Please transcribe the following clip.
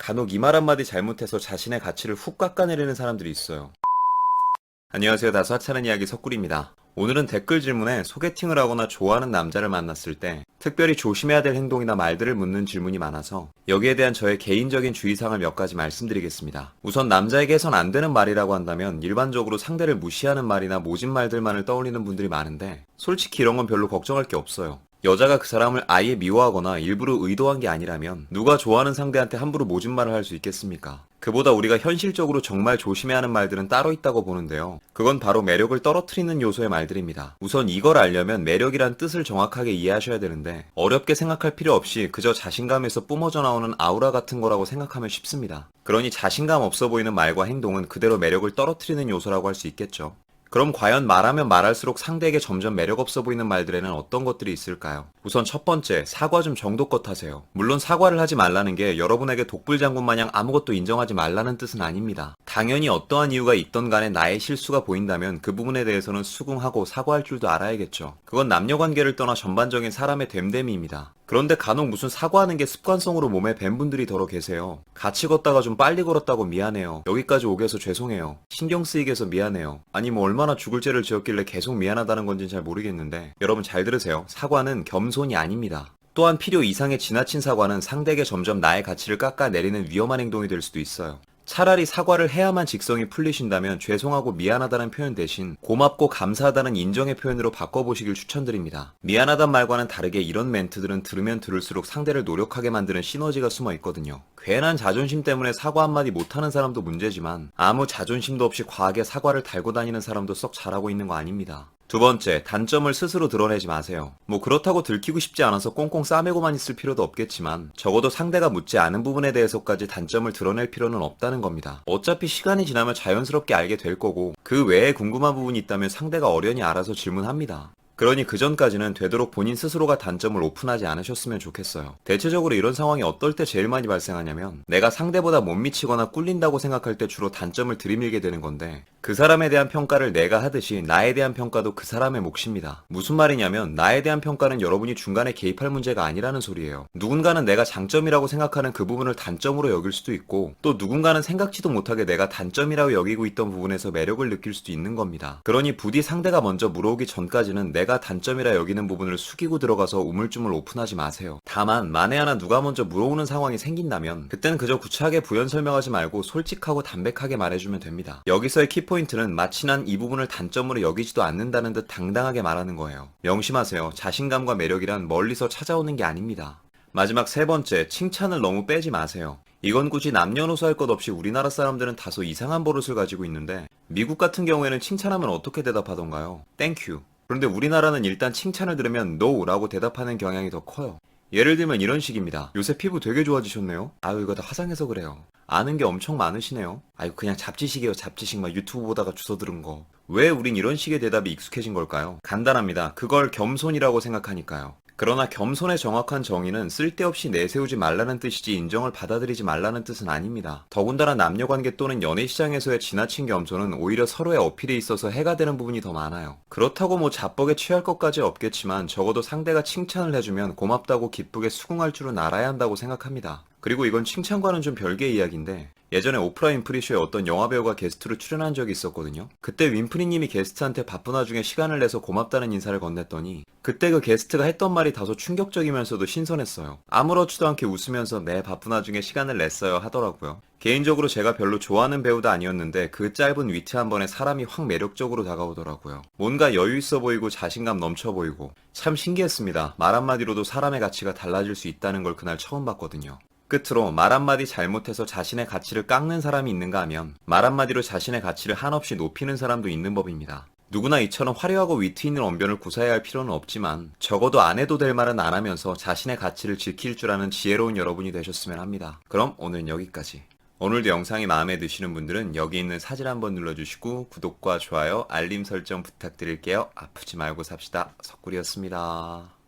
간혹 이 말 한마디 잘못해서 자신의 가치를 훅 깎아내리는 사람들이 있어요. 안녕하세요. 다소 하찮은 이야기 석구리입니다. 오늘은 댓글 질문에 소개팅을 하거나 좋아하는 남자를 만났을 때 특별히 조심해야 될 행동이나 말들을 묻는 질문이 많아서 여기에 대한 저의 개인적인 주의사항을 몇 가지 말씀드리겠습니다. 우선 남자에게 해선 안 되는 말이라고 한다면 일반적으로 상대를 무시하는 말이나 모진 말들만을 떠올리는 분들이 많은데 솔직히 이런 건 별로 걱정할 게 없어요. 여자가 그 사람을 아예 미워하거나 일부러 의도한 게 아니라면 누가 좋아하는 상대한테 함부로 모진 말을 할 수 있겠습니까? 그보다 우리가 현실적으로 정말 조심해야 하는 말들은 따로 있다고 보는데요. 그건 바로 매력을 떨어뜨리는 요소의 말들입니다. 우선 이걸 알려면 매력이란 뜻을 정확하게 이해하셔야 되는데 어렵게 생각할 필요 없이 그저 자신감에서 뿜어져 나오는 아우라 같은 거라고 생각하면 쉽습니다. 그러니 자신감 없어 보이는 말과 행동은 그대로 매력을 떨어뜨리는 요소라고 할 수 있겠죠. 그럼 과연 말하면 말할수록 상대에게 점점 매력없어 보이는 말들에는 어떤 것들이 있을까요? 우선 첫 번째, 사과 좀 정도껏 하세요. 물론 사과를 하지 말라는 게 여러분에게 독불장군 마냥 아무것도 인정하지 말라는 뜻은 아닙니다. 당연히 어떠한 이유가 있던 간에 나의 실수가 보인다면 그 부분에 대해서는 수긍하고 사과할 줄도 알아야겠죠. 그건 남녀관계를 떠나 전반적인 사람의 됨됨이입니다. 그런데 간혹 무슨 사과하는 게 습관성으로 몸에 밴 분들이 더러 계세요. 같이 걷다가 좀 빨리 걸었다고 미안해요. 여기까지 오게 해서 죄송해요. 신경 쓰이게 해서 미안해요. 아니 뭐 얼마나 죽을 죄를 지었길래 계속 미안하다는 건진 잘 모르겠는데 여러분 잘 들으세요. 사과는 겸손이 아닙니다. 또한 필요 이상의 지나친 사과는 상대에게 점점 나의 가치를 깎아내리는 위험한 행동이 될 수도 있어요. 차라리 사과를 해야만 직성이 풀리신다면 죄송하고 미안하다는 표현 대신 고맙고 감사하다는 인정의 표현으로 바꿔보시길 추천드립니다. 미안하단 말과는 다르게 이런 멘트들은 들으면 들을수록 상대를 노력하게 만드는 시너지가 숨어 있거든요. 괜한 자존심 때문에 사과 한마디 못하는 사람도 문제지만 아무 자존심도 없이 과하게 사과를 달고 다니는 사람도 썩 잘하고 있는 거 아닙니다. 두 번째, 단점을 스스로 드러내지 마세요. 뭐 그렇다고 들키고 싶지 않아서 꽁꽁 싸매고만 있을 필요도 없겠지만 적어도 상대가 묻지 않은 부분에 대해서까지 단점을 드러낼 필요는 없다는 겁니다. 어차피 시간이 지나면 자연스럽게 알게 될 거고 그 외에 궁금한 부분이 있다면 상대가 어련히 알아서 질문합니다. 그러니 그 전까지는 되도록 본인 스스로가 단점을 오픈하지 않으셨으면 좋겠어요. 대체적으로 이런 상황이 어떨 때 제일 많이 발생하냐면 내가 상대보다 못 미치거나 꿀린다고 생각할 때 주로 단점을 들이밀게 되는 건데 그 사람에 대한 평가를 내가 하듯이 나에 대한 평가도 그 사람의 몫입니다. 무슨 말이냐면 나에 대한 평가는 여러분이 중간에 개입할 문제가 아니라는 소리예요. 누군가는 내가 장점이라고 생각하는 그 부분을 단점으로 여길 수도 있고 또 누군가는 생각지도 못하게 내가 단점이라고 여기고 있던 부분에서 매력을 느낄 수도 있는 겁니다. 그러니 부디 상대가 먼저 물어오기 전까지는 내가 단점이라 여기는 부분을 숙이고 들어가서 우물쭈물 오픈하지 마세요. 다만 만에 하나 누가 먼저 물어오는 상황이 생긴다면 그땐 그저 구차하게 부연 설명하지 말고 솔직하고 담백하게 말해주면 됩니다. 여기서의 키포인트는 마치 난 이 부분을 단점으로 여기지도 않는다는 듯 당당하게 말하는 거예요. 명심하세요. 자신감과 매력이란 멀리서 찾아오는 게 아닙니다. 마지막 세 번째, 칭찬을 너무 빼지 마세요. 이건 굳이 남녀노소 할 것 없이 우리나라 사람들은 다소 이상한 버릇을 가지고 있는데 미국 같은 경우에는 칭찬하면 어떻게 대답하던가요? 땡큐. 그런데 우리나라는 일단 칭찬을 들으면 NO라고 대답하는 경향이 더 커요. 예를 들면 이런 식입니다. 요새 피부 되게 좋아지셨네요? 아유 이거 다 화장해서 그래요. 아는 게 엄청 많으시네요. 아유 그냥 잡지식이에요. 잡지식 막 유튜브 보다가 주워 들은 거. 왜 우린 이런 식의 대답이 익숙해진 걸까요? 간단합니다. 그걸 겸손이라고 생각하니까요. 그러나 겸손의 정확한 정의는 쓸데없이 내세우지 말라는 뜻이지 인정을 받아들이지 말라는 뜻은 아닙니다. 더군다나 남녀관계 또는 연애시장에서의 지나친 겸손은 오히려 서로의 어필에 있어서 해가 되는 부분이 더 많아요. 그렇다고 뭐 자뻑에 취할 것까지 없겠지만 적어도 상대가 칭찬을 해주면 고맙다고 기쁘게 수긍할 줄은 알아야 한다고 생각합니다. 그리고 이건 칭찬과는 좀 별개의 이야기인데 예전에 오프라 윈프리쇼에 어떤 영화배우가 게스트로 출연한 적이 있었거든요. 그때 윈프리님이 게스트한테 바쁜 와중에 시간을 내서 고맙다는 인사를 건넸더니 그때 그 게스트가 했던 말이 다소 충격적이면서도 신선했어요. 아무렇지도 않게 웃으면서 네 바쁜 와중에 시간을 냈어요 하더라고요. 개인적으로 제가 별로 좋아하는 배우도 아니었는데 그 짧은 위트 한 번에 사람이 확 매력적으로 다가오더라고요. 뭔가 여유 있어 보이고 자신감 넘쳐 보이고 참 신기했습니다. 말 한마디로도 사람의 가치가 달라질 수 있다는 걸 그날 처음 봤거든요. 끝으로 말 한마디 잘못해서 자신의 가치를 깎는 사람이 있는가 하면 말 한마디로 자신의 가치를 한없이 높이는 사람도 있는 법입니다. 누구나 이처럼 화려하고 위트 있는 언변을 구사해야 할 필요는 없지만 적어도 안 해도 될 말은 안 하면서 자신의 가치를 지킬 줄 아는 지혜로운 여러분이 되셨으면 합니다. 그럼 오늘은 여기까지. 오늘도 영상이 마음에 드시는 분들은 여기 있는 사진 한번 눌러주시고 구독과 좋아요, 알림 설정 부탁드릴게요. 아프지 말고 삽시다. 석구리였습니다.